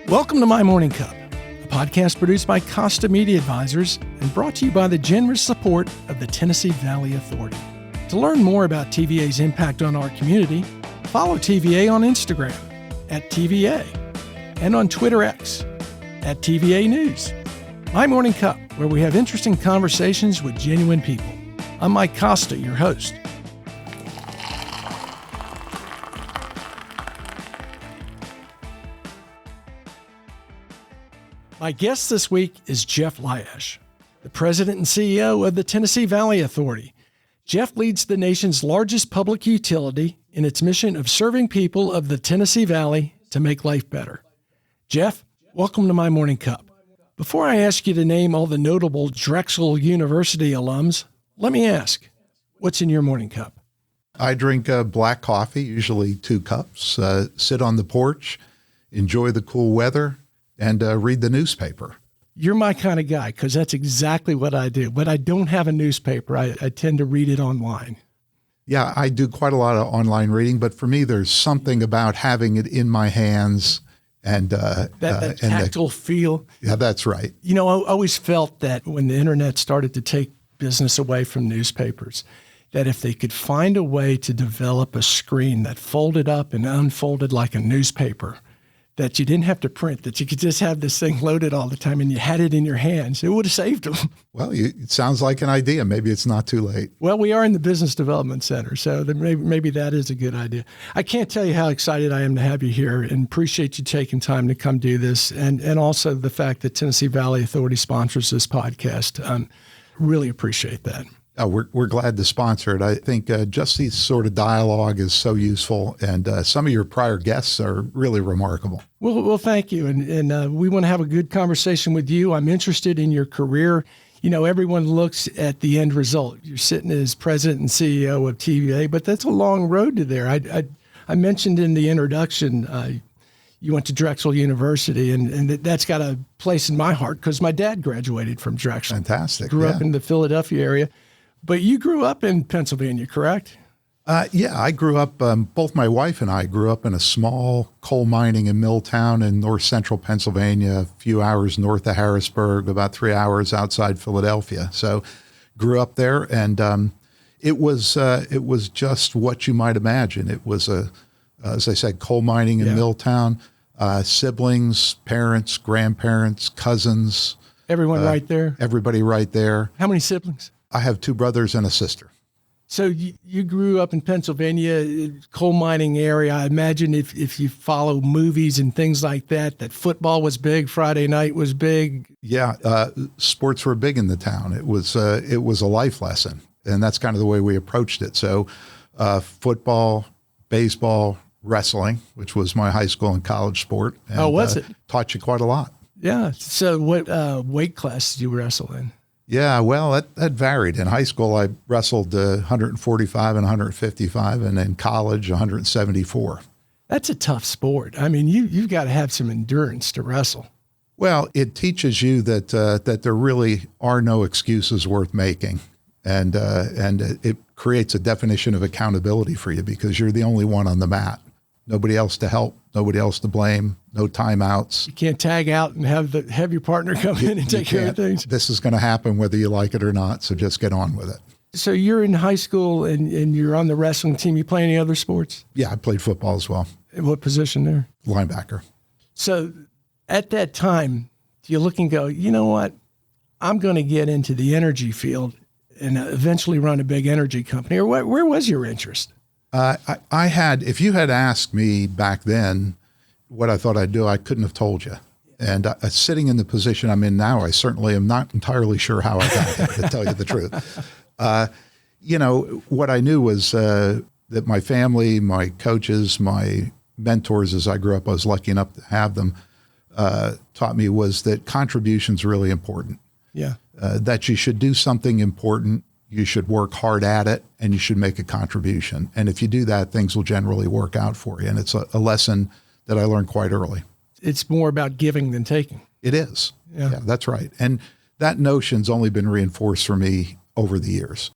Welcome to My Morning Cup, a podcast produced by Costa Media Advisors and brought to you by the generous support of the Tennessee Valley Authority. To learn more about TVA's impact on our community, follow TVA on Instagram @TVA and on Twitter X @TVA News. My Morning Cup, where we have interesting conversations with genuine people. I'm Mike Costa, your host. My guest this week is Jeff Lyash, the president and CEO of the Tennessee Valley Authority. Jeff leads the nation's largest public utility in its mission of serving people of the Tennessee Valley to make life better. Jeff, welcome to My Morning Cup. Before I ask you to name all the notable Drexel University alums, let me ask, what's in your morning cup? I drink black coffee, usually 2 cups, sit on the porch, enjoy the cool weather, and read the newspaper. You're my kind of guy, because that's exactly what I do. But I don't have a newspaper. I tend to read it online. Yeah, I do quite a lot of online reading, but for me, there's something about having it in my hands and that tactile feel. Yeah, that's right. You know, I always felt that when the internet started to take business away from newspapers, that if they could find a way to develop a screen that folded up and unfolded like a newspaper, that you didn't have to print, that you could just have this thing loaded all the time and you had it in your hands, it would have saved them. Well, it sounds like an idea. Maybe it's not too late. Well, we are in the Business Development Center, so maybe that is a good idea. I can't tell you how excited I am to have you here and appreciate you taking time to come do this, and also the fact that Tennessee Valley Authority sponsors this podcast. Really appreciate that. We're glad to sponsor it. I think just this sort of dialogue is so useful, and some of your prior guests are really remarkable. Well, thank you, and we want to have a good conversation with you. I'm interested in your career. You know, everyone looks at the end result. You're sitting as president and CEO of TVA, but that's a long road to there. I mentioned in the introduction you went to Drexel University, and that's got a place in my heart because my dad graduated from Drexel. Fantastic. Grew up in the Philadelphia area. But you grew up in Pennsylvania, correct? Yeah, I grew up, both my wife and I grew up in a small coal mining and mill town in north central Pennsylvania, a few hours north of Harrisburg, about 3 hours outside Philadelphia. So grew up there, and it was just what you might imagine. It was, as I said, coal mining and mill town, siblings, parents, grandparents, cousins. Everyone right there? Everybody right there. How many siblings? I have 2 brothers and a sister. So you grew up in Pennsylvania, coal mining area. I imagine if you follow movies and things like that football was big, Friday night was big. Yeah, sports were big in the town. It was a life lesson, and that's kind of the way we approached it. So football, baseball, wrestling, which was my high school and college sport. And, was it? Taught you quite a lot. Yeah. So what weight class did you wrestle in? Yeah, well, that varied. In high school, I wrestled 145 and 155, and in college, 174. That's a tough sport. I mean, you've got to have some endurance to wrestle. Well, it teaches you that there really are no excuses worth making, and it creates a definition of accountability for you because you're the only one on the mat. Nobody else to help, nobody else to blame, no timeouts. You can't tag out and have your partner come in and take care of things. This is going to happen whether you like it or not, so just get on with it. So you're in high school and you're on the wrestling team. You play any other sports? Yeah, I played football as well. And what position there? Linebacker. So at that time, do you look and go, you know what? I'm going to get into the energy field and eventually run a big energy company. Or where was your interest? If you had asked me back then what I thought I'd do, I couldn't have told you. And sitting in the position I'm in now, I certainly am not entirely sure how I got there, to tell you the truth. What I knew was that my family, my coaches, my mentors as I grew up, I was lucky enough to have them, taught me was that contribution's really important. Yeah. That you should do something important. You should work hard at it, and you should make a contribution. And if you do that, things will generally work out for you. And it's a lesson that I learned quite early. It's more about giving than taking. It is. Yeah, that's right. And that notion's only been reinforced for me over the years.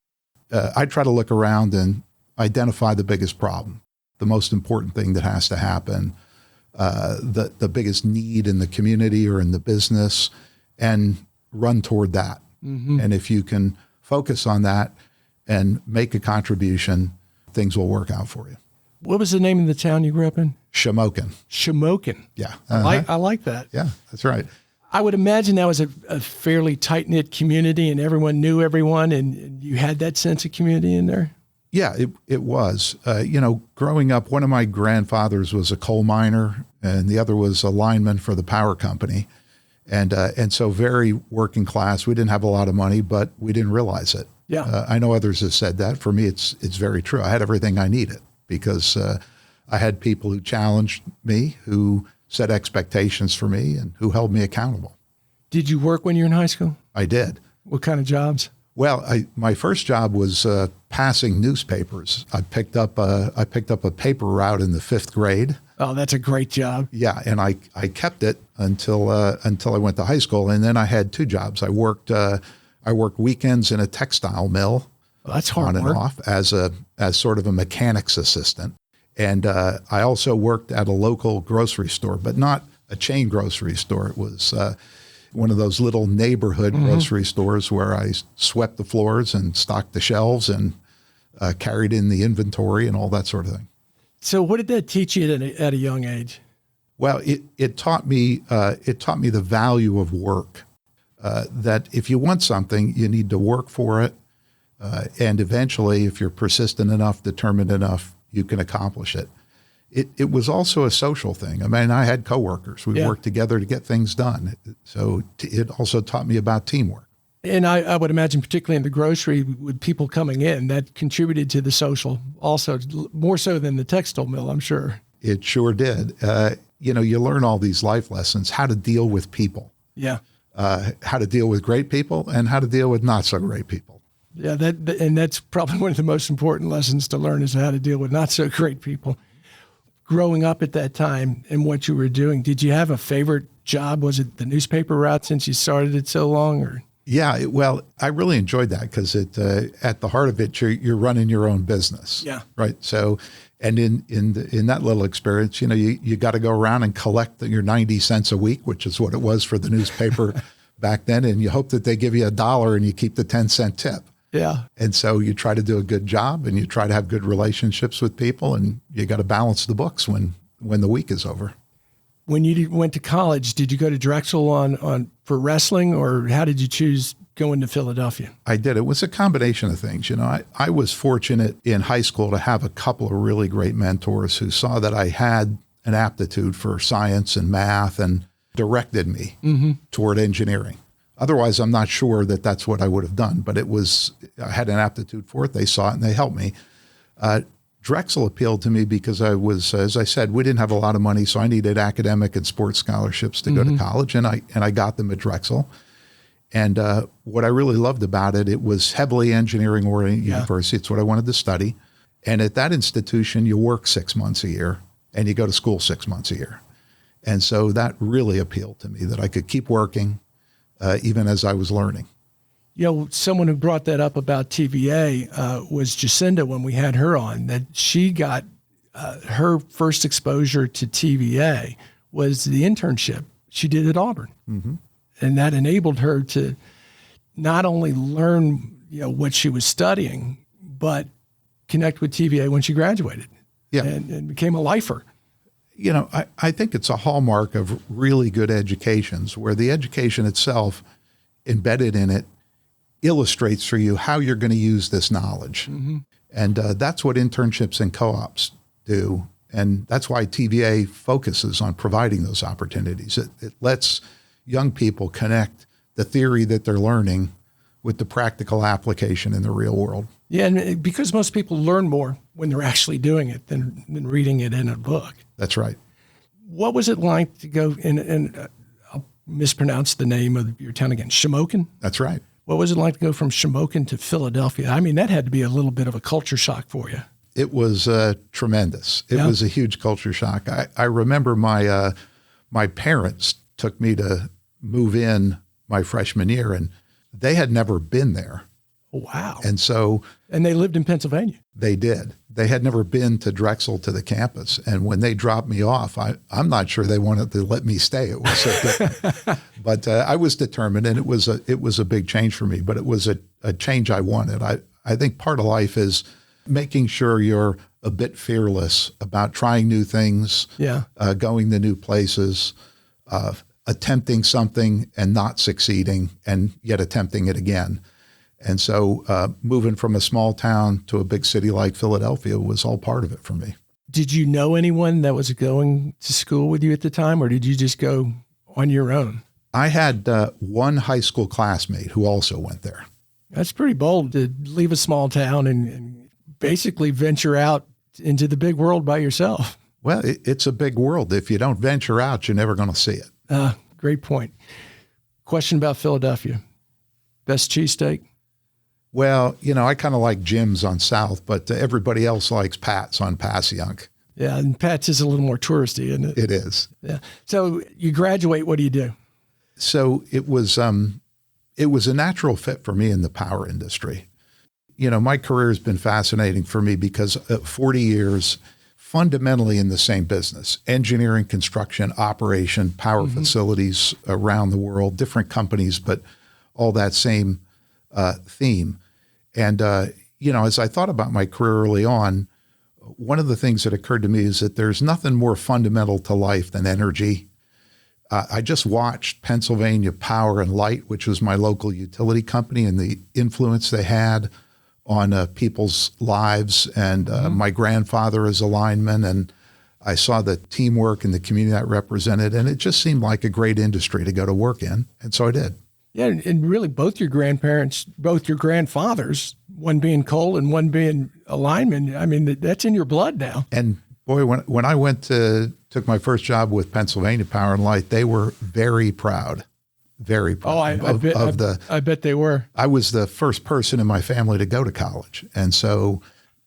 I try to look around and identify the biggest problem, the most important thing that has to happen, the biggest need in the community or in the business, and run toward that. And if you can focus on that and make a contribution, things will work out for you. What was the name of the town you grew up in? Shamokin. Shamokin. Yeah. I like that. Yeah, that's right. I would imagine that was a fairly tight-knit community and everyone knew everyone and you had that sense of community in there? Yeah, it was. Growing up, one of my grandfathers was a coal miner and the other was a lineman for the power company. And so very working class. We didn't have a lot of money, but we didn't realize it. Yeah. I know others have said that. For me, it's very true. I had everything I needed because I had people who challenged me, who set expectations for me, and who held me accountable. Did you work when you were in high school? I did. What kind of jobs? Well, my first job was passing newspapers. I picked up a paper route in the 5th grade. Oh, that's a great job. Yeah, and I kept it until I went to high school, and then I had 2 jobs. I worked weekends in a textile mill. Well, that's hard on work. and off as sort of a mechanic's assistant, and I also worked at a local grocery store, but not a chain grocery store. It was one of those little neighborhood grocery stores where I swept the floors and stocked the shelves and carried in the inventory and all that sort of thing. So what did that teach you at a young age? Well, it taught me the value of work. That if you want something, you need to work for it, and eventually, if you're persistent enough, determined enough, you can accomplish it. It was also a social thing. I mean, I had coworkers. We worked together to get things done. So it also taught me about teamwork. And I would imagine, particularly in the grocery, with people coming in, that contributed to the social also, more so than the textile mill, I'm sure. It sure did. You learn all these life lessons, how to deal with people. Yeah. How to deal with great people and how to deal with not so great people. Yeah, and that's probably one of the most important lessons to learn is how to deal with not so great people. Growing up at that time and what you were doing, did you have a favorite job? Was it the newspaper route since you started it so long? Or Yeah, well, I really enjoyed that because at the heart of it, you're running your own business. Yeah. Right. So, and in that little experience, you got to go around and collect your 90 cents a week, which is what it was for the newspaper back then. And you hope that they give you $1 and you keep the 10-cent tip. Yeah. And so you try to do a good job and you try to have good relationships with people, and you got to balance the books when the week is over. When you went to college, did you go to Drexel for wrestling, or how did you choose going to Philadelphia? I did. It was a combination of things. I was fortunate in high school to have a couple of really great mentors who saw that I had an aptitude for science and math and directed me toward engineering. Otherwise, I'm not sure that that's what I would have done, but I had an aptitude for it. They saw it and they helped me. Drexel appealed to me because I was, as I said, we didn't have a lot of money, so I needed academic and sports scholarships to go to college, and I got them at Drexel. And what I really loved about it, it was heavily engineering-oriented university. It's what I wanted to study. And at that institution, you work 6 months a year, and you go to school 6 months a year. And so that really appealed to me, that I could keep working even as I was learning. Someone who brought that up about TVA was Jacinda when we had her on, that she got her first exposure to TVA was the internship she did at Auburn. And that enabled her to not only learn, what she was studying, but connect with TVA when she graduated and became a lifer. I think it's a hallmark of really good educations where the education itself, embedded in it, illustrates for you how you're going to use this knowledge. And that's what internships and co-ops do. And that's why TVA focuses on providing those opportunities. It lets young people connect the theory that they're learning with the practical application in the real world. Yeah, and because most people learn more when they're actually doing it than reading it in a book. That's right. What was it like to go and I'll mispronounce the name of your town again, Shamokin? That's right. What was it like to go from Shamokin to Philadelphia? I mean, that had to be a little bit of a culture shock for you. It was tremendous. It was a huge culture shock. I remember my parents took me to move in my freshman year, and they had never been there. Wow. And so... And they lived in Pennsylvania. They did. they had never been to Drexel to the campus. And when they dropped me off, I'm not sure they wanted to let me stay. It was so different. But I was determined, and it was a big change for me, but it was a change I wanted. I think part of life is making sure you're a bit fearless about trying new things, going to new places, attempting something and not succeeding, and yet attempting it again. And so moving from a small town to a big city like Philadelphia was all part of it for me. Did you know anyone that was going to school with you at the time, or did you just go on your own? I had one high school classmate who also went there. That's pretty bold to leave a small town and basically venture out into the big world by yourself. Well, it's a big world. If you don't venture out, you're never going to see it. Great point. Question about Philadelphia. Best cheesesteak? Well, I kind of like Jim's on South, but everybody else likes Pat's on Passyunk. Yeah, and Pat's is a little more touristy, isn't it? It is. Yeah. So you graduate, what do you do? So it was a natural fit for me in the power industry. My career has been fascinating for me because 40 years fundamentally in the same business: engineering, construction, operation, power facilities around the world, different companies, but all that same theme. And, as I thought about my career early on, one of the things that occurred to me is that there's nothing more fundamental to life than energy. I just watched Pennsylvania Power and Light, which was my local utility company, and the influence they had on people's lives. And my grandfather is a lineman, and I saw the teamwork and the community that represented, and it just seemed like a great industry to go to work in. And so I did. Yeah, and really both your grandfathers, one being coal and one being a lineman, I mean, that's in your blood now. And boy, when I took my first job with Pennsylvania Power and Light, they were very proud. Very proud. Oh, I bet they were. I was the first person in my family to go to college. And so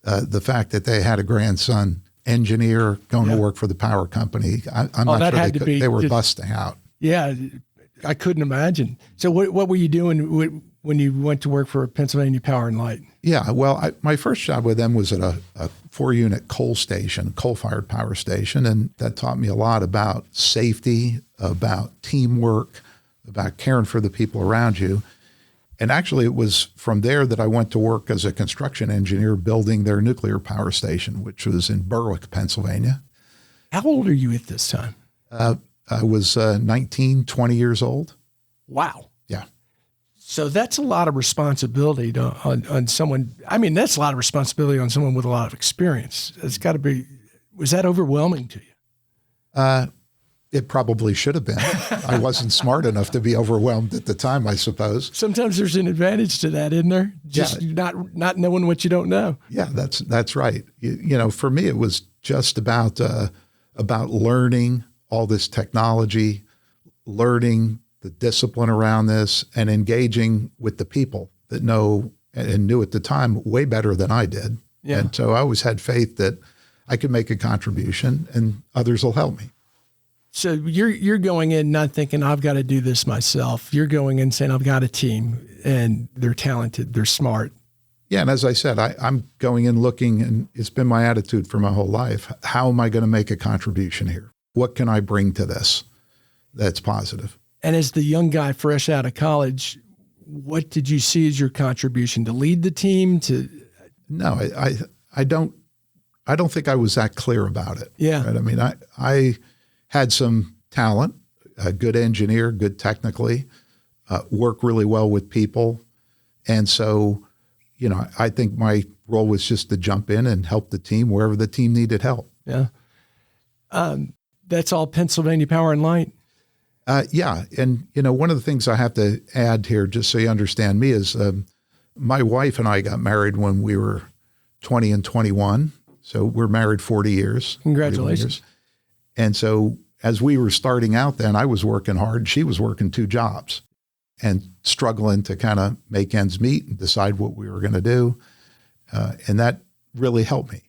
the fact that they had a grandson engineer going to work for the power company, I'm not sure they were busting out. Yeah, I couldn't imagine. So what were you doing when you went to work for Pennsylvania Power and Light? Yeah, well, my first job with them was at a 4-unit coal-fired power station, and that taught me a lot about safety, about teamwork, about caring for the people around you. And actually, it was from there that I went to work as a construction engineer building their nuclear power station, which was in Berwick, Pennsylvania. How old are you at this time? I was 19, 20 years old. Wow. Yeah. So that's a lot of responsibility on someone. I mean, that's a lot of responsibility on someone with a lot of experience. It's got to be. Was that overwhelming to you? It probably should have been. I wasn't smart enough to be overwhelmed at the time, I suppose. Sometimes there's an advantage to that, isn't there? Just not knowing what you don't know. Yeah, that's right. For me, it was just about learning all this technology, learning the discipline around this, and engaging with the people that know and knew at the time way better than I did. Yeah. And so I always had faith that I could make a contribution and others will help me. So you're going in not thinking, I've got to do this myself. You're going in saying, I've got a team and they're talented, they're smart. Yeah, and as I said, I'm going in looking, and it's been my attitude for my whole life. How am I going to make a contribution here? What can I bring to this that's positive? And as the young guy fresh out of college, what did you see as your contribution? To lead the team? No, I don't think I was that clear about it. Yeah. Right? I mean, I had some talent, a good engineer, good technically, work really well with people. And so, I think my role was just to jump in and help the team wherever the team needed help. Yeah. That's all Pennsylvania Power and Light? Yeah. And, one of the things I have to add here, just so you understand me, is my wife and I got married when we were 20 and 21. So we're married 40 years. Congratulations. And so as we were starting out then, I was working hard. She was working 2 jobs and struggling to kind of make ends meet and decide what we were going to do. And that really helped me.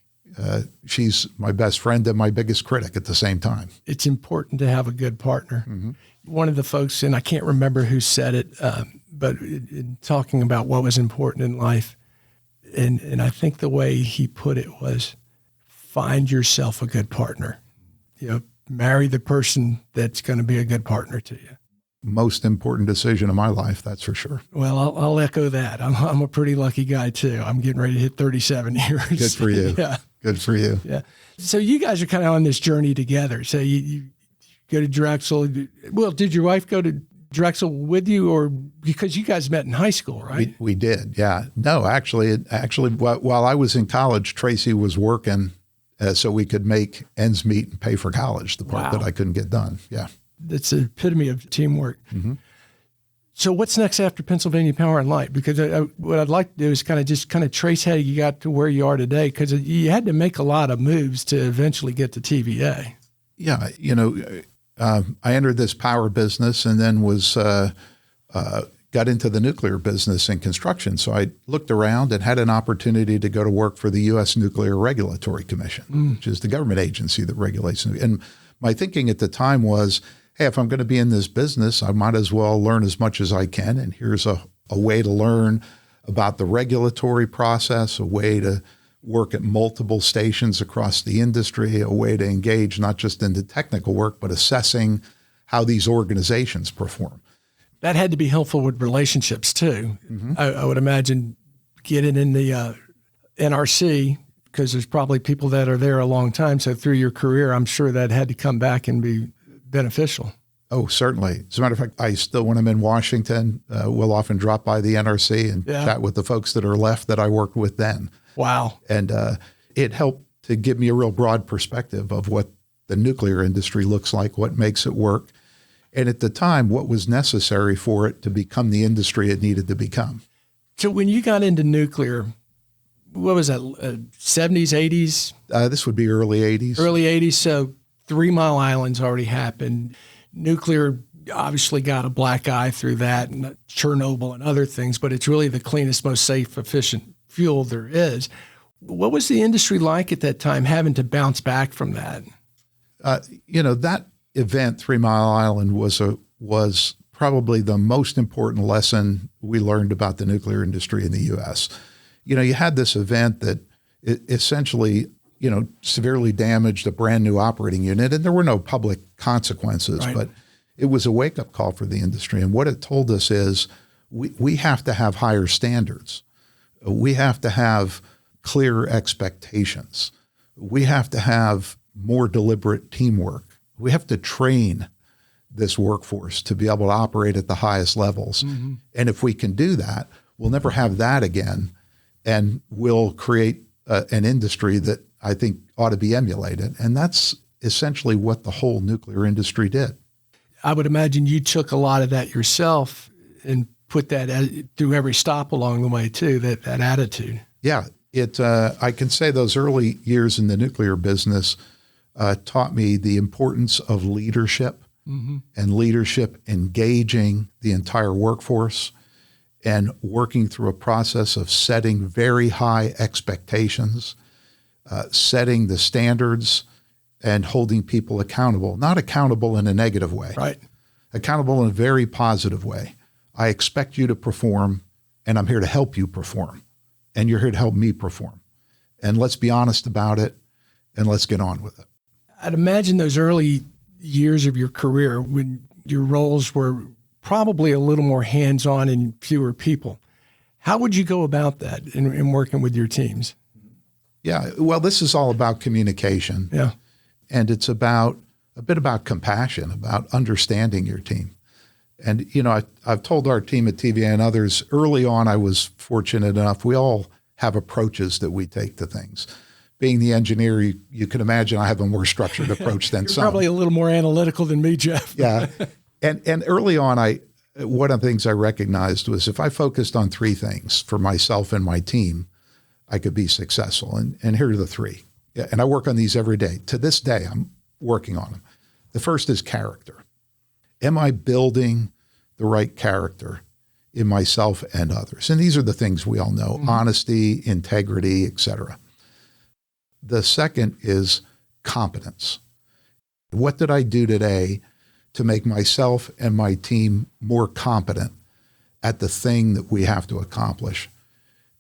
She's my best friend and my biggest critic at the same time. It's important to have a good partner. Mm-hmm. One of the folks, and I can't remember who said it, but in talking about what was important in life, And I think the way he put it was, find yourself a good partner. Marry the person that's going to be a good partner to you. Most important decision of my life, that's for sure. Well, I'll echo that. I'm a pretty lucky guy too. I'm getting ready to hit 37 years. Good for you. Yeah. Good for you. Yeah. So you guys are kind of on this journey together. So you go to Drexel. Well, did your wife go to Drexel with you, or because you guys met in high school, right? We did. Yeah. No, actually, while I was in college, Tracy was working so we could make ends meet and pay for college, the part that I couldn't get done. Yeah. That's the epitome of teamwork. Mm-hmm. So what's next after Pennsylvania Power and Light? Because what I'd like to do is kind of trace how you got to where you are today, because you had to make a lot of moves to eventually get to TVA. Yeah. I entered this power business and then got into the nuclear business and construction. So I looked around and had an opportunity to go to work for the U.S. Nuclear Regulatory Commission, which is the government agency that regulates. And my thinking at the time was, hey, if I'm going to be in this business, I might as well learn as much as I can. And here's a way to learn about the regulatory process, a way to work at multiple stations across the industry, a way to engage not just in the technical work, but assessing how these organizations perform. That had to be helpful with relationships too. Mm-hmm. I would imagine getting in the NRC, because there's probably people that are there a long time. So through your career, I'm sure that had to come back and be beneficial. Oh, certainly. As a matter of fact, I still, when I'm in Washington, will often drop by the NRC and chat with the folks that are left that I worked with then. Wow. And it helped to give me a real broad perspective of what the nuclear industry looks like, what makes it work, and at the time, what was necessary for it to become the industry it needed to become. So when you got into nuclear, what was that, 70s, 80s? This would be early 80s. Early 80s, so 3 Mile Island's already happened. Nuclear obviously got a black eye through that, and Chernobyl and other things, but it's really the cleanest, most safe, efficient fuel there is. What was the industry like at that time, having to bounce back from that? That event, 3 Mile Island, was probably the most important lesson we learned about the nuclear industry in the U.S. You had this event that essentially, severely damaged a brand new operating unit, and there were no public consequences, but it was a wake-up call for the industry. And what it told us is we have to have higher standards. We have to have clear expectations. We have to have more deliberate teamwork. We have to train this workforce to be able to operate at the highest levels. Mm-hmm. And if we can do that, we'll never have that again. And we'll create an industry that I think ought to be emulated. And that's essentially what the whole nuclear industry did. I would imagine you took a lot of that yourself and put that through every stop along the way too, that attitude. Yeah, I can say those early years in the nuclear business taught me the importance of leadership, mm-hmm. and leadership engaging the entire workforce and working through a process of setting very high expectations, setting the standards and holding people accountable, not accountable in a negative way, right? Accountable in a very positive way. I expect you to perform, and I'm here to help you perform, and you're here to help me perform. And let's be honest about it, and let's get on with it. I'd imagine those early years of your career when your roles were probably a little more hands-on and fewer people. How would you go about that in working with your teams? Yeah, well, this is all about communication. Yeah. And it's a bit about compassion, about understanding your team. And, I've told our team at TVA and others, early on, I was fortunate enough, we all have approaches that we take to things. Being the engineer, you can imagine I have a more structured approach than some. Probably a little more analytical than me, Jeff. Yeah. And early on, one of the things I recognized was if I focused on 3 things for myself and my team, I could be successful. And here are the 3. Yeah, and I work on these every day. To this day, I'm working on them. The first is character. Am I building the right character in myself and others? And these are the things we all know, mm-hmm. honesty, integrity, et cetera. The second is competence. What did I do today to make myself and my team more competent at the thing that we have to accomplish?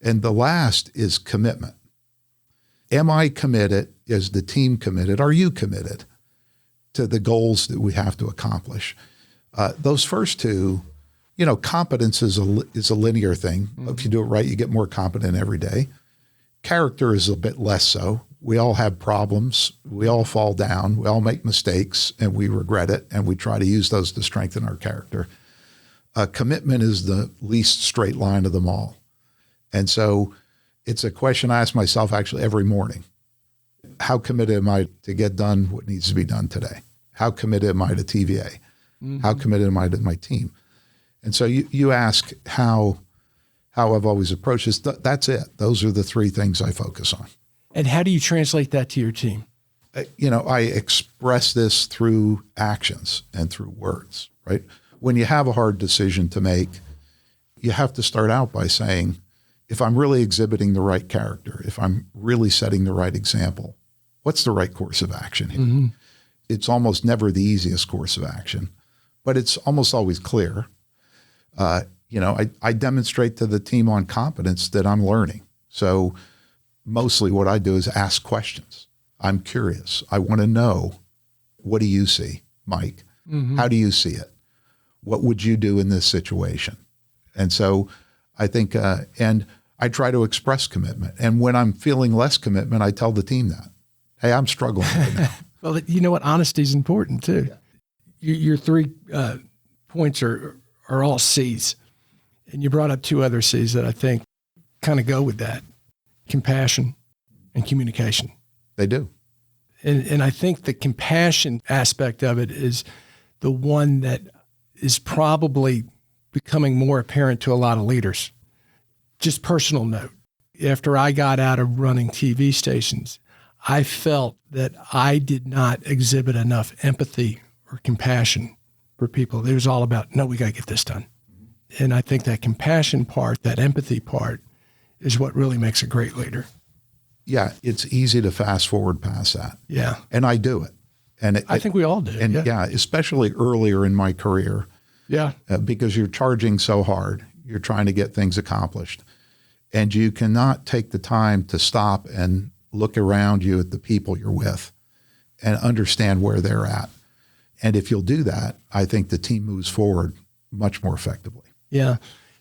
And the last is commitment. Am I committed? Is the team committed? Are you committed to the goals that we have to accomplish? Those first two, competence is a linear thing. If you do it right, you get more competent every day. Character is a bit less so. We all have problems. We all fall down. We all make mistakes, and we regret it, and we try to use those to strengthen our character. Commitment is the least straight line of them all. And so it's a question I ask myself actually every morning. How committed am I to get done what needs to be done today? How committed am I to TVA? How committed am I to my team? And so you ask how I've always approached this. That's it. Those are the three things I focus on. And how do you translate that to your team? I express this through actions and through words, right? When you have a hard decision to make, you have to start out by saying, if I'm really exhibiting the right character, if I'm really setting the right example, what's the right course of action here? It's almost never the easiest course of action, but it's almost always clear. I demonstrate to the team on competence that I'm learning. So mostly what I do is ask questions. I'm curious. I want to know, what do you see, Mike? How do you see it? What would you do in this situation? And so I think, and I try to express commitment. And when I'm feeling less commitment, I tell the team that, hey, I'm struggling right now. Well, you know what? Honesty is important too. Yeah. Your three points are all C's. And you brought up two other C's that I think kind of go with that: compassion and communication. They do. And I think the compassion aspect of it is the one that is probably becoming more apparent to a lot of leaders. Just personal note. After I got out of running TV stations, I felt that I did not exhibit enough empathy or compassion for people. It was all about, no, we got to get this done. And I think that compassion part, that empathy part, is what really makes a great leader. Yeah, it's easy to fast forward past that. Yeah. And I do it. And I think we all do. And especially earlier in my career. Yeah. Because you're charging so hard. You're trying to get things accomplished. And you cannot take the time to stop and look around you at the people you're with and understand where they're at. And if you'll do that, I think the team moves forward much more effectively. Yeah.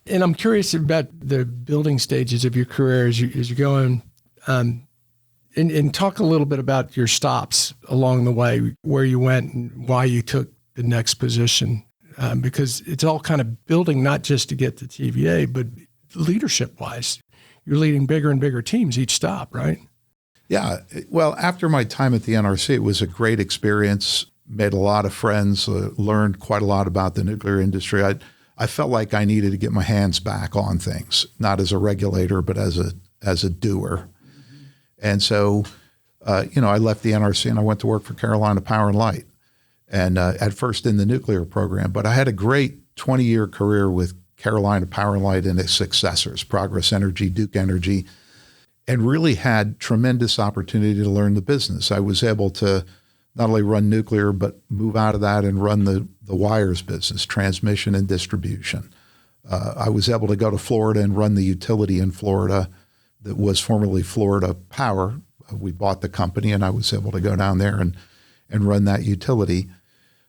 And I'm curious about the building stages of your career as you're going, and talk a little bit about your stops along the way, where you went and why you took the next position, because it's all kind of building, not just to get to TVA, but leadership-wise. You're leading bigger and bigger teams each stop, right? Yeah. Well, after my time at the NRC, it was a great experience, made a lot of friends, learned quite a lot about the nuclear industry. I felt like I needed to get my hands back on things, not as a regulator, but as a doer. And so, I left the NRC and I went to work for Carolina Power and Light, and at first in the nuclear program. But I had a great 20-year career with Carolina Power and Light and its successors, Progress Energy, Duke Energy, and really had tremendous opportunity to learn the business. I was able to not only run nuclear, but move out of that and run the wires business, transmission and distribution. I was able to go to Florida and run the utility in Florida that was formerly Florida Power. We bought the company, and I was able to go down there and run that utility,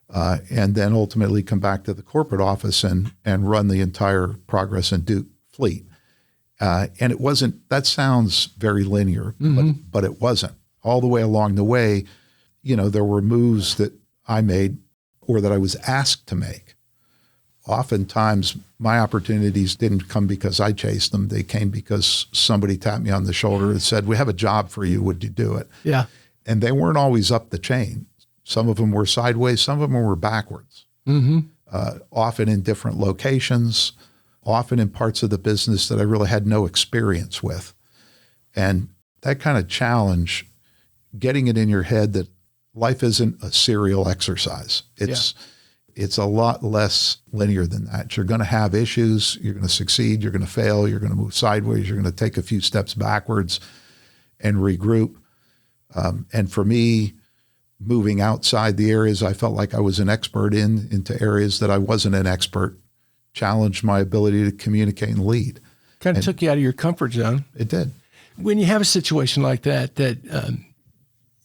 and then ultimately come back to the corporate office and run the entire Progress and Duke fleet. And it wasn't, that sounds very linear, but it wasn't. All the way along the way, there were moves that I made or that I was asked to make. Oftentimes, my opportunities didn't come because I chased them. They came because somebody tapped me on the shoulder and said, we have a job for you. Would you do it? Yeah. And they weren't always up the chain. Some of them were sideways. Some of them were backwards, often in different locations, often in parts of the business that I really had no experience with. And that kind of challenge, getting it in your head that life isn't a serial exercise. It's a lot less linear than that. You're going to have issues. You're going to succeed. You're going to fail. You're going to move sideways. You're going to take a few steps backwards and regroup. And for me, moving outside the areas I felt like I was an expert into areas that I wasn't an expert, challenged my ability to communicate and lead. Kind of took you out of your comfort zone. It did. When you have a situation like that,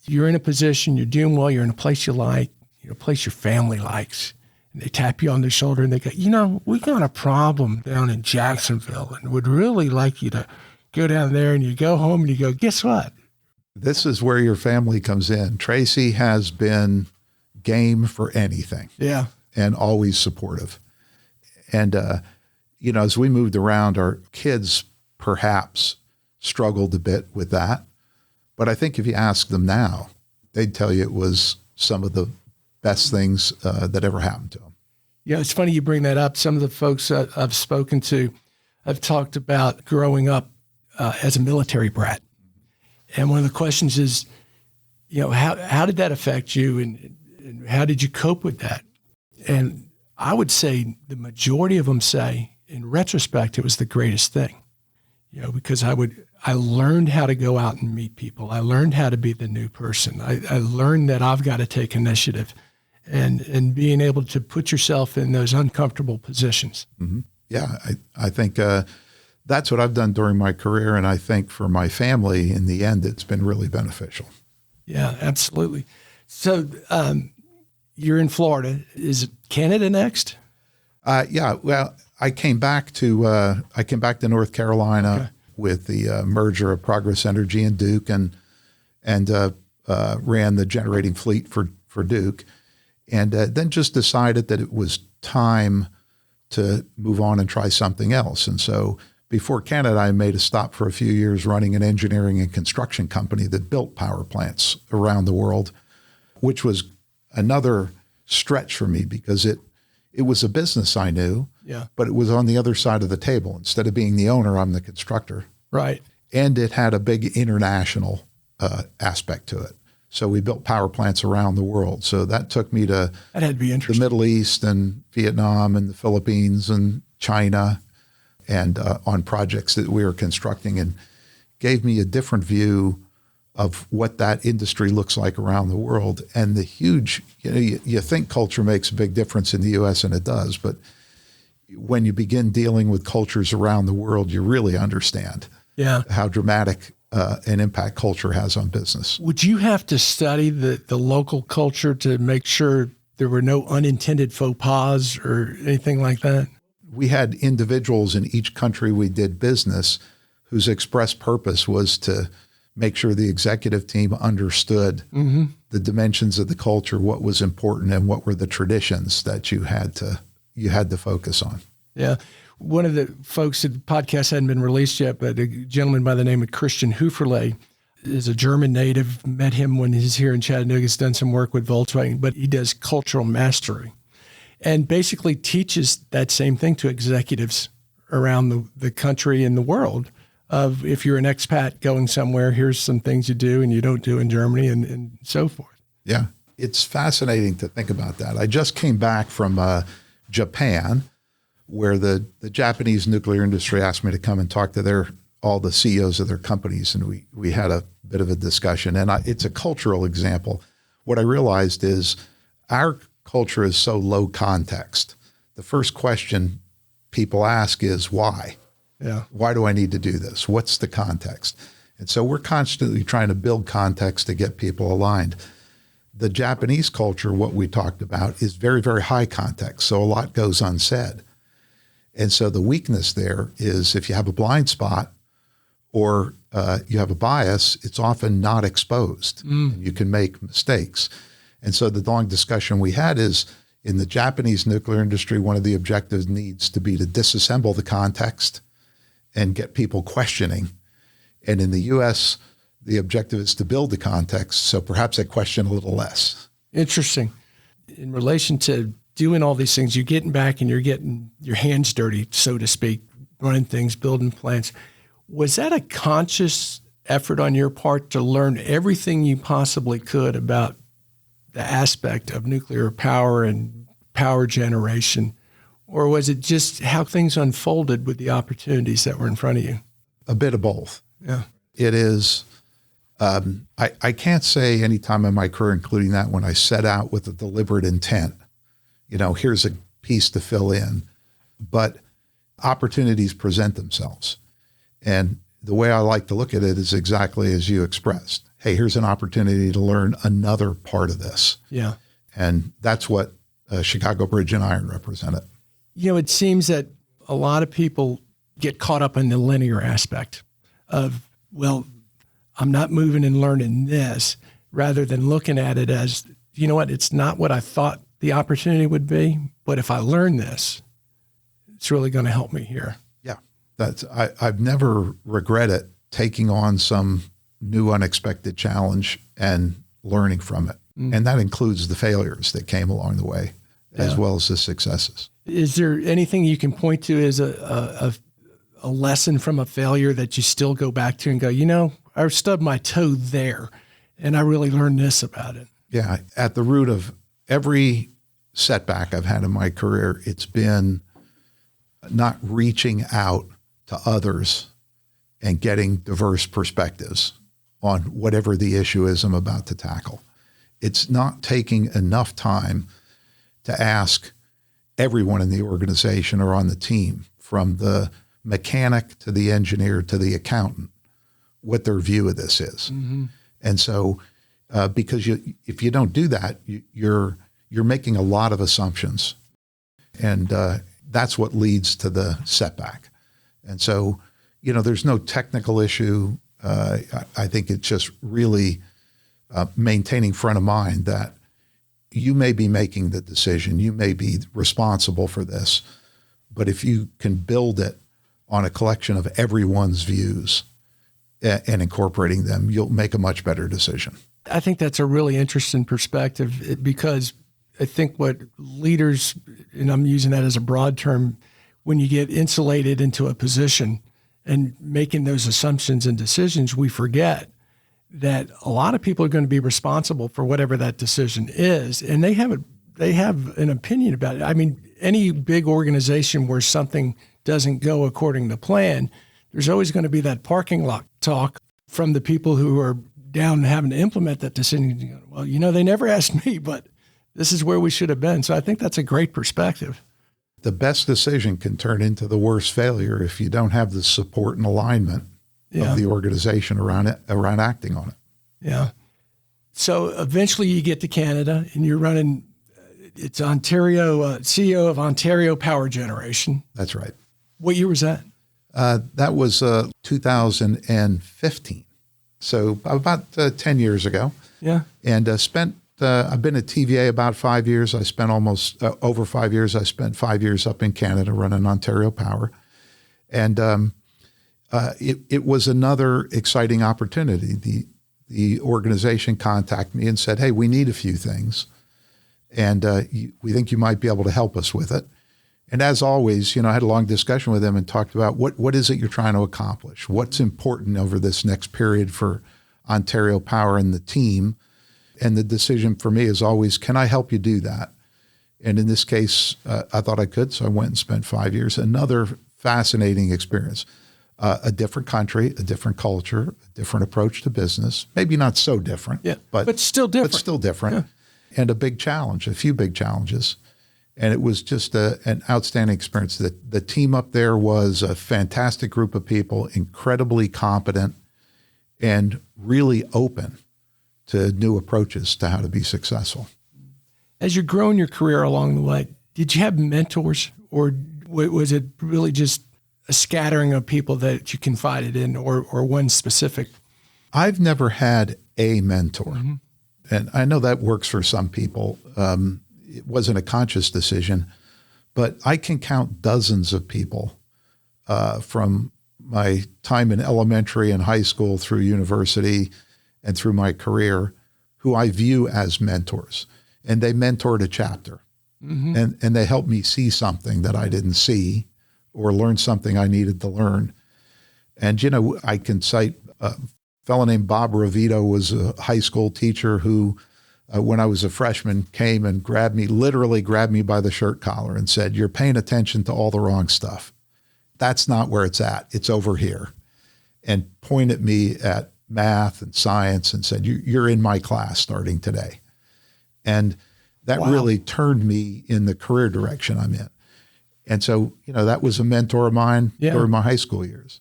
you're in a position, you're doing well, you're in a place you like, a place your family likes, and they tap you on the shoulder and they go, we got a problem down in Jacksonville and would really like you to go down there, and you go home and you go, guess what? This is where your family comes in. Tracy has been game for anything. Yeah. And always supportive. And, as we moved around, our kids perhaps struggled a bit with that. But I think if you ask them now, they'd tell you it was some of the best things that ever happened to them. Yeah, it's funny you bring that up. Some of the folks I've spoken to have talked about growing up as a military brat. And one of the questions is, how did that affect you, and how did you cope with that? And I would say the majority of them say, in retrospect, it was the greatest thing, because I learned how to go out and meet people. I learned how to be the new person. I learned that I've got to take initiative and being able to put yourself in those uncomfortable positions. Mm-hmm. Yeah, I think that's what I've done during my career. And I think for my family, in the end, it's been really beneficial. Yeah, absolutely. So you're in Florida. Is Canada next? Yeah, well, I came back to North Carolina with the merger of Progress Energy and Duke, and ran the generating fleet for Duke, and then just decided that it was time to move on and try something else. And so before Canada, I made a stop for a few years running an engineering and construction company that built power plants around the world, which was another stretch for me because it was a business I knew, but it was on the other side of the table. Instead of being the owner, I'm the constructor. Right. And it had a big international aspect to it. So we built power plants around the world. So that took me to that had to be interesting. The Middle East and Vietnam and the Philippines and China, and on projects that we were constructing, and gave me a different view of what that industry looks like around the world. And the huge, you think culture makes a big difference in the U.S., and it does, but when you begin dealing with cultures around the world, you really understand how dramatic an impact culture has on business. Would you have to study the local culture to make sure there were no unintended faux pas or anything like that? We had individuals in each country we did business whose express purpose was to make sure the executive team understood the dimensions of the culture, what was important, and what were the traditions that you had to focus on. Yeah. One of the folks, the podcast hadn't been released yet, but a gentleman by the name of Christian Höferle is a German native. Met him when he's here in Chattanooga. He's done some work with Volkswagen, but he does cultural mastery and basically teaches that same thing to executives around the country and the world. Of if you're an expat going somewhere, here's some things you do and you don't do in Germany, and so forth. Yeah, it's fascinating to think about that. I just came back from Japan, where the Japanese nuclear industry asked me to come and talk to all the CEOs of their companies, and we had a bit of a discussion. And it's a cultural example. What I realized is our culture is so low context. The first question people ask is why? Yeah. Why do I need to do this? What's the context? And so we're constantly trying to build context to get people aligned. The Japanese culture, what we talked about, is very, very high context. So a lot goes unsaid. And so the weakness there is if you have a blind spot or you have a bias, it's often not exposed. And you can make mistakes. And so the long discussion we had is in the Japanese nuclear industry, one of the objectives needs to be to disassemble the context and get people questioning. And in the U.S., the objective is to build the context. So perhaps I question a little less. Interesting. In relation to doing all these things, you're getting back and you're getting your hands dirty, so to speak, running things, building plants. Was that a conscious effort on your part to learn everything you possibly could about the aspect of nuclear power and power generation? Or was it just how things unfolded with the opportunities that were in front of you? A bit of both. Yeah. It is, I can't say any time in my career, including that when I set out with a deliberate intent, here's a piece to fill in, but opportunities present themselves. And the way I like to look at it is exactly as you expressed. Hey, here's an opportunity to learn another part of this. Yeah. And that's what Chicago Bridge and Iron represented. It seems that a lot of people get caught up in the linear aspect of, well, I'm not moving and learning this, rather than looking at it as, you know what, it's not what I thought the opportunity would be, but if I learn this, it's really going to help me here. Yeah. I've never regretted taking on some new unexpected challenge and learning from it. And that includes the failures that came along the way, as well as the successes. Is there anything you can point to as a lesson from a failure that you still go back to and go, I stubbed my toe there and I really learned this about it? Yeah. At the root of every setback I've had in my career, it's been not reaching out to others and getting diverse perspectives on whatever the issue is I'm about to tackle. It's not taking enough time to ask everyone in the organization or on the team, from the mechanic to the engineer to the accountant, what their view of this is. Mm-hmm. And so, because if you don't do that, you're making a lot of assumptions, and that's what leads to the setback. And so, there's no technical issue. I think it's just really maintaining front of mind that you may be making the decision, you may be responsible for this, but if you can build it on a collection of everyone's views and incorporating them, you'll make a much better decision. I think that's a really interesting perspective, because I think what leaders, and I'm using that as a broad term, when you get insulated into a position and making those assumptions and decisions, we forget that a lot of people are going to be responsible for whatever that decision is, and they have an opinion about it. I mean, any big organization where something doesn't go according to plan, there's always going to be that parking lot talk from the people who are down having to implement that decision. Well, they never asked me, but this is where we should have been. So I think that's a great perspective. The best decision can turn into the worst failure if you don't have the support and alignment of the organization around acting on it. Yeah. So eventually you get to Canada and you're running, it's Ontario, CEO of Ontario Power Generation. That's right. What year was that? That was 2015. So about 10 years ago. Yeah. And I've been at TVA about 5 years. I spent almost over 5 years. I spent 5 years up in Canada running Ontario Power. And it was another exciting opportunity. The organization contacted me and said, hey, we need a few things, and we think you might be able to help us with it. And as always, I had a long discussion with them and talked about what is it you're trying to accomplish? What's important over this next period for Ontario Power and the team? And the decision for me is always, can I help you do that? And in this case, I thought I could, so I went and spent 5 years. Another fascinating experience. A different country, a different culture, a different approach to business. Maybe not so different, but still different. But still different. Yeah. And a few big challenges. And it was just an outstanding experience. The team up there was a fantastic group of people, incredibly competent, and really open to new approaches to how to be successful. As you're growing your career along the way, did you have mentors, or was it really just a scattering of people that you confided in, or one specific? I've never had a mentor. Mm-hmm. And I know that works for some people. It wasn't a conscious decision, but I can count dozens of people from my time in elementary and high school through university and through my career who I view as mentors. And they mentored a chapter. Mm-hmm. And they helped me see something that I didn't see, or learn something I needed to learn. And, I can cite a fellow named Bob Ravito, was a high school teacher who, when I was a freshman, came and literally grabbed me by the shirt collar and said, you're paying attention to all the wrong stuff. That's not where it's at. It's over here. And pointed me at math and science and said, you're in my class starting today. And that really turned me in the career direction I'm in. And so, that was a mentor of mine during my high school years.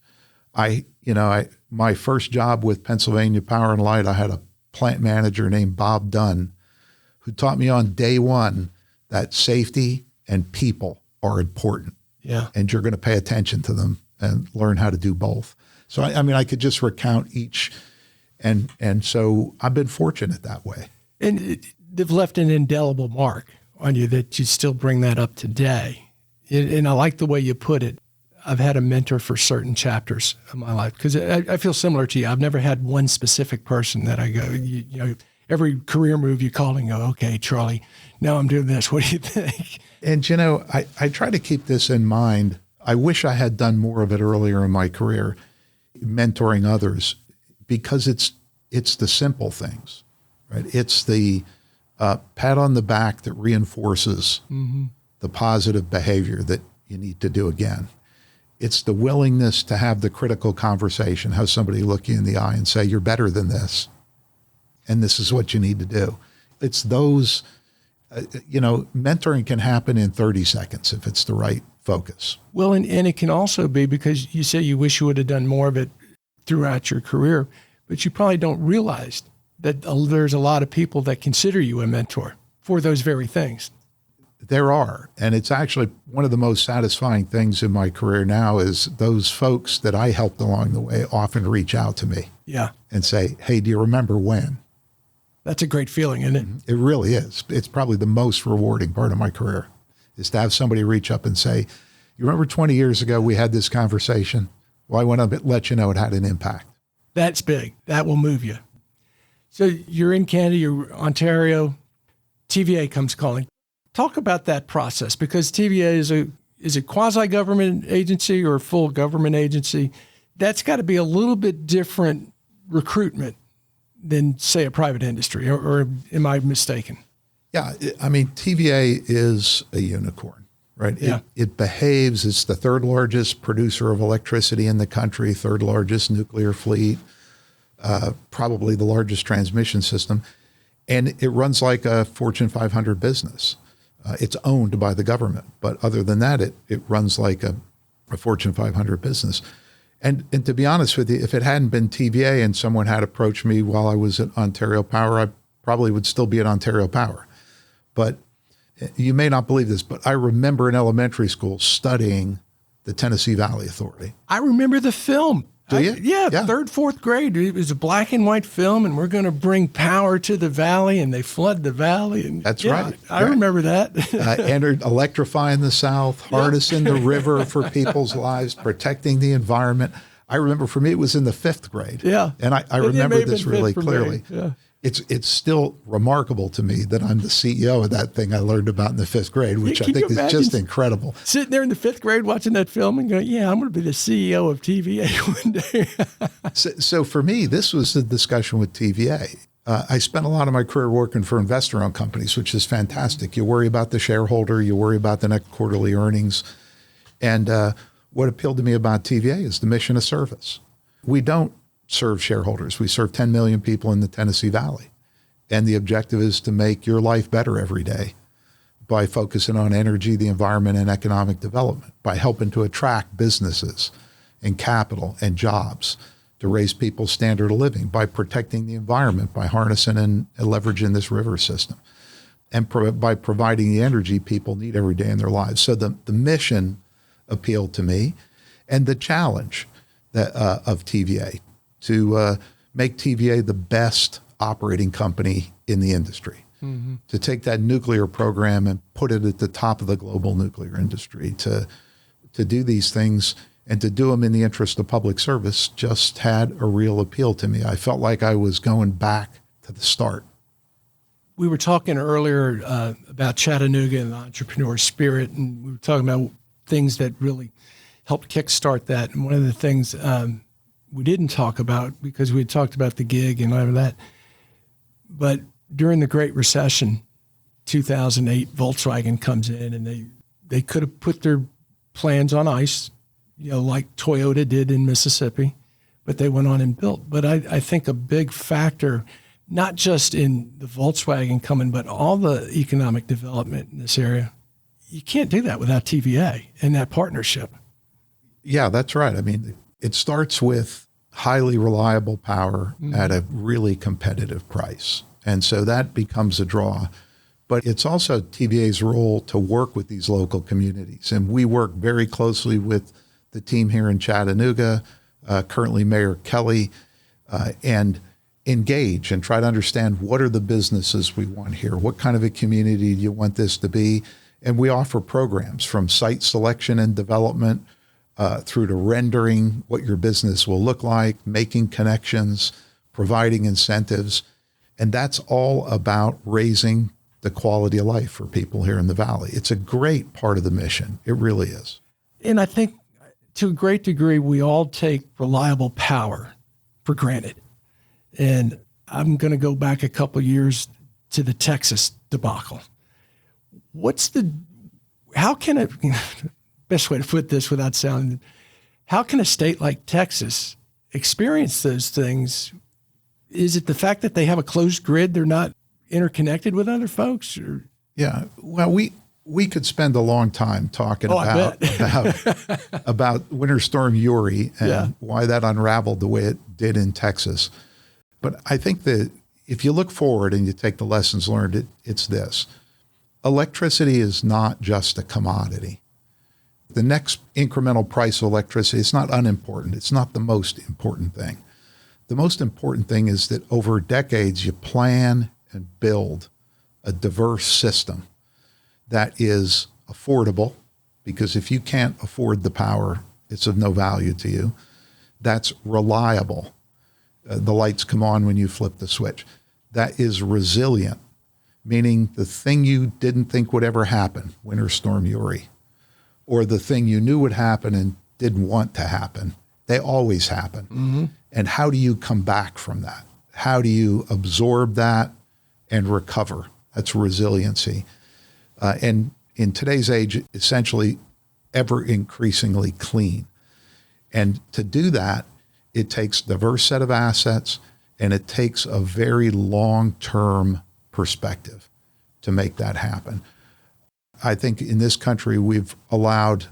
My first job with Pennsylvania Power and Light, I had a plant manager named Bob Dunn who taught me on day one that safety and people are important. Yeah. And you're going to pay attention to them and learn how to do both. So, I could just recount each. And so I've been fortunate that way. And they've left an indelible mark on you that you still bring that up today. And I like the way you put it. I've had a mentor for certain chapters of my life because I feel similar to you. I've never had one specific person that I go, every career move you call and go, okay, Charlie, now I'm doing this. What do you think? And, I try to keep this in mind. I wish I had done more of it earlier in my career, mentoring others, because it's the simple things, right? It's the pat on the back that reinforces the positive behavior that you need to do again. It's the willingness to have the critical conversation, have somebody look you in the eye and say, you're better than this, and this is what you need to do. It's those, mentoring can happen in 30 seconds if it's the right focus. Well, and it can also be because you say you wish you would have done more of it throughout your career, but you probably don't realize that there's a lot of people that consider you a mentor for those very things. There are. And it's actually one of the most satisfying things in my career now is those folks that I helped along the way often reach out to me. Yeah. And say, hey, do you remember when? That's a great feeling, isn't it? It really is. It's probably the most rewarding part of my career is to have somebody reach up and say, you remember 20 years ago we had this conversation? Well, I want to let you know it had an impact. That's big. That will move you. So you're in Canada, you're Ontario, TVA comes calling. Talk about that process, because TVA is a quasi-government agency or a full government agency. That's got to be a little bit different recruitment than, say, a private industry, or am I mistaken? Yeah, TVA is a unicorn, right? Yeah. It behaves, it's the third largest producer of electricity in the country, third largest nuclear fleet, probably the largest transmission system. And it runs like a Fortune 500 business. It's owned by the government, but other than that, it runs like a Fortune 500 business. And to be honest with you, if it hadn't been TVA and someone had approached me while I was at Ontario Power, I probably would still be at Ontario Power. But you may not believe this, but I remember in elementary school studying the Tennessee Valley Authority. I remember the film. Do you? Yeah, third, fourth grade. It was a black and white film, and we're going to bring power to the valley, and they flood the valley. And that's right. I remember that. Entered electrifying the South, harnessing the river for people's lives, protecting the environment. I remember for me, it was in the fifth grade. Yeah. And I remember this really clearly. Yeah. It's still remarkable to me that I'm the CEO of that thing I learned about in the fifth grade, which I think is just incredible. Sitting there in the fifth grade watching that film and going, yeah, I'm going to be the CEO of TVA one day. So for me, this was the discussion with TVA. I spent a lot of my career working for investor-owned companies, which is fantastic. You worry about the shareholder, you worry about the next quarterly earnings. And what appealed to me about TVA is the mission of service. We don't serve shareholders. We serve 10 million people in the Tennessee Valley. And the objective is to make your life better every day by focusing on energy, the environment, and economic development, by helping to attract businesses and capital and jobs, to raise people's standard of living, by protecting the environment, by harnessing and leveraging this river system, and by providing the energy people need every day in their lives. So the mission appealed to me, and the challenge of TVA, to make TVA the best operating company in the industry, to take that nuclear program and put it at the top of the global nuclear industry, to do these things and to do them in the interest of public service just had a real appeal to me. I felt like I was going back to the start. We were talking earlier about Chattanooga and the entrepreneur spirit, and we were talking about things that really helped kickstart that. And one of the things we didn't talk about, because we had talked about the gig and all of that, but during the Great Recession, 2008, Volkswagen comes in, and they could have put their plans on ice, like Toyota did in Mississippi, but they went on and built. But I think a big factor, not just in the Volkswagen coming, but all the economic development in this area, you can't do that without TVA and that partnership. Yeah, that's right. It starts with highly reliable power at a really competitive price. And so that becomes a draw. But it's also TVA's role to work with these local communities. And we work very closely with the team here in Chattanooga, currently Mayor Kelly, and engage and try to understand what are the businesses we want here? What kind of a community do you want this to be? And we offer programs from site selection and development through to rendering what your business will look like, making connections, providing incentives. And that's all about raising the quality of life for people here in the Valley. It's a great part of the mission. It really is. And I think to a great degree, we all take reliable power for granted. And I'm going to go back a couple of years to the Texas debacle. How can it, best way to put this without sounding, how can a state like Texas experience those things? Is it the fact that they have a closed grid? They're not interconnected with other folks? Or? Yeah. Well, we could spend a long time talking about Winter Storm Uri and why that unraveled the way it did in Texas. But I think that if you look forward and you take the lessons learned, it's this. Electricity is not just a commodity. The next incremental price of electricity is not unimportant. It's not the most important thing. The most important thing is that over decades, you plan and build a diverse system that is affordable, because if you can't afford the power, it's of no value to you. That's reliable. The lights come on when you flip the switch. That is resilient, meaning the thing you didn't think would ever happen, Winter Storm Uri, or the thing you knew would happen and didn't want to happen, they always happen. Mm-hmm. And how do you come back from that? How do you absorb that and recover? That's resiliency. And in today's age, essentially ever increasingly clean. And to do that, it takes a diverse set of assets, and it takes a very long-term perspective to make that happen. I think in this country, we've allowed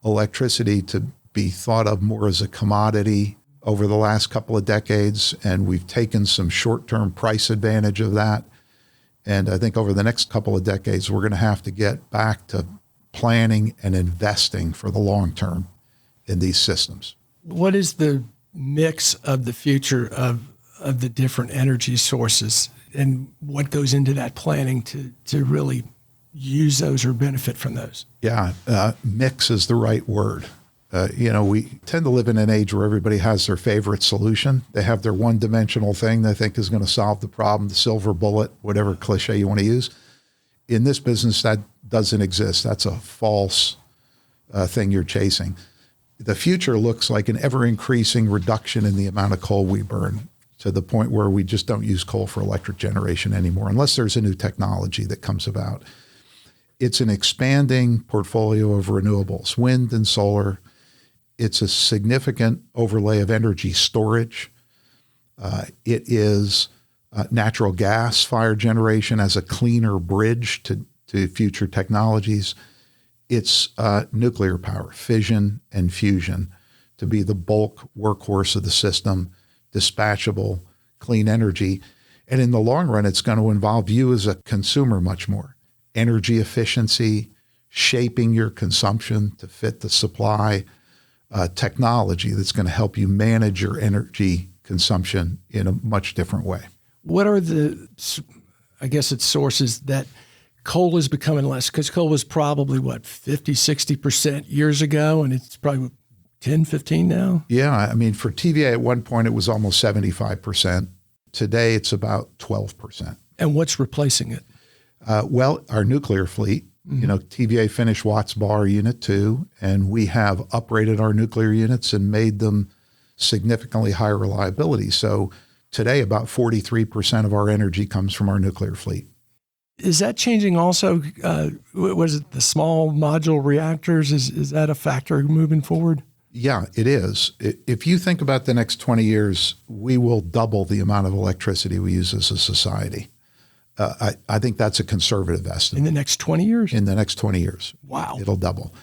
electricity to be thought of more as a commodity over the last couple of decades, and we've taken some short-term price advantage of that. And I think over the next couple of decades, we're going to have to get back to planning and investing for the long term in these systems. What is the mix of the future of the different energy sources, and what goes into that planning to really use those or benefit from those? Yeah, mix is the right word. We tend to live in an age where everybody has their favorite solution. They have their one-dimensional thing they think is going to solve the problem, the silver bullet, whatever cliche you want to use. In this business, that doesn't exist. That's a false thing you're chasing. The future looks like an ever-increasing reduction in the amount of coal we burn, to the point where we just don't use coal for electric generation anymore, unless there's a new technology that comes about. It's an expanding portfolio of renewables, wind and solar. It's a significant overlay of energy storage. It is natural gas fire generation as a cleaner bridge to future technologies. It's nuclear power, fission and fusion, to be the bulk workhorse of the system, dispatchable, clean energy. And in the long run, it's going to involve you as a consumer much more. Energy efficiency, shaping your consumption to fit the supply, technology that's going to help you manage your energy consumption in a much different way. What are the, I guess it's sources that coal is becoming less? Because coal was probably, 50, 60% years ago, and it's probably 10, 15 now? Yeah, I mean, for TVA at one point, it was almost 75%. Today, it's about 12%. And what's replacing it? Our nuclear fleet. Mm-hmm. TVA finished Watts Bar Unit 2, and we have upgraded our nuclear units and made them significantly higher reliability. So today, about 43% of our energy comes from our nuclear fleet. Is that changing also? Was it the small module reactors? Is that a factor moving forward? Yeah, it is. If you think about the next 20 years, we will double the amount of electricity we use as a society. I think that's a conservative estimate. In the next 20 years? In the next 20 years. Wow. It'll double.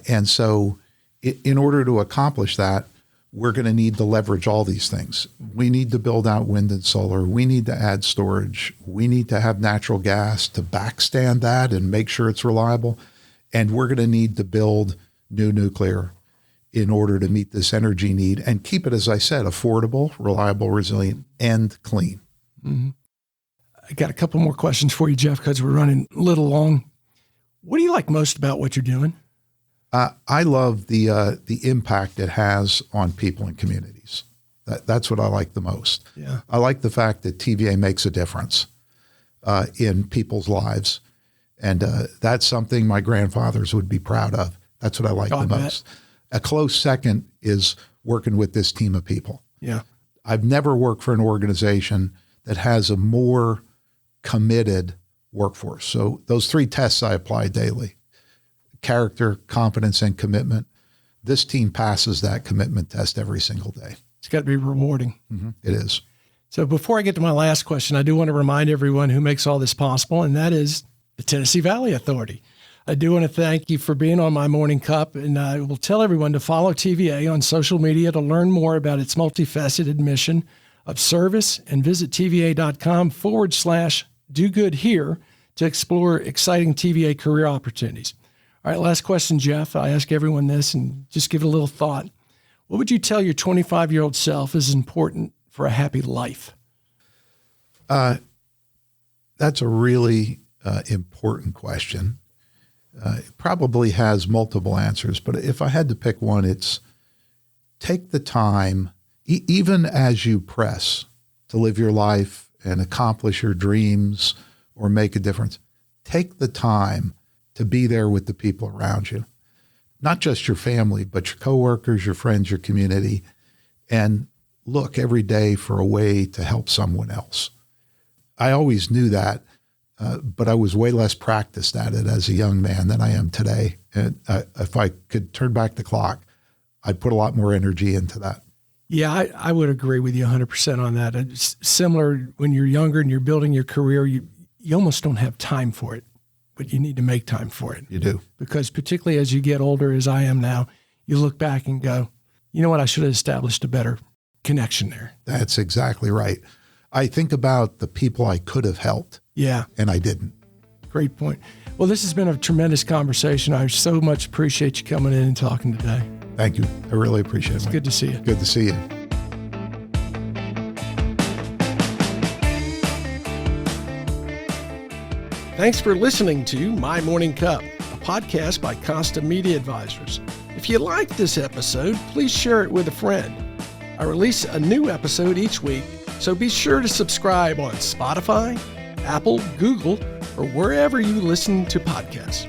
And so in order to accomplish that, we're going to need to leverage all these things. We need to build out wind and solar. We need to add storage. We need to have natural gas to backstand that and make sure it's reliable. And we're going to need to build new nuclear in order to meet this energy need and keep it, as I said, affordable, reliable, resilient, and clean. Mm-hmm. I got a couple more questions for you, Jeff, because we're running a little long. What do you like most about what you're doing? I love the impact it has on people and communities. That's what I like the most. Yeah. I like the fact that TVA makes a difference in people's lives. And that's something my grandfathers would be proud of. That's what I like the most. A close second is working with this team of people. Yeah. I've never worked for an organization that has a more committed workforce. So those 3 tests I apply daily: character, competence, and commitment. This team passes that commitment test every single day. It's got to be rewarding. Mm-hmm. It is. So before I get to my last question, I do want to remind everyone who makes all this possible, and that is the Tennessee Valley Authority. I do want to thank you for being on my Morning Cup, and I will tell everyone to follow TVA on social media to learn more about its multifaceted mission of service, and visit TVA.com/do-good-here to explore exciting TVA career opportunities. All right, last question, Jeff. I ask everyone this and just give it a little thought. What would you tell your 25-year-old self is important for a happy life? That's a really important question. It probably has multiple answers, but if I had to pick one, it's take the time, even as you press to live your life and accomplish your dreams or make a difference, take the time to be there with the people around you, not just your family, but your coworkers, your friends, your community, and look every day for a way to help someone else. I always knew that, but I was way less practiced at it as a young man than I am today. And if I could turn back the clock, I'd put a lot more energy into that. Yeah, I would agree with you 100% on that. It's similar when you're younger and you're building your career, you almost don't have time for it, but you need to make time for it. You do. Because particularly as you get older, as I am now, you look back and go, you know what, I should have established a better connection there. That's exactly right. I think about the people I could have helped. Yeah. And I didn't. Great point. Well, this has been a tremendous conversation. I so much appreciate you coming in and talking today. Thank you. I really appreciate it. It's good to see you. Good to see you. Thanks for listening to My Morning Cup, a podcast by Costa Media Advisors. If you liked this episode, please share it with a friend. I release a new episode each week, so be sure to subscribe on Spotify, Apple, Google, or wherever you listen to podcasts.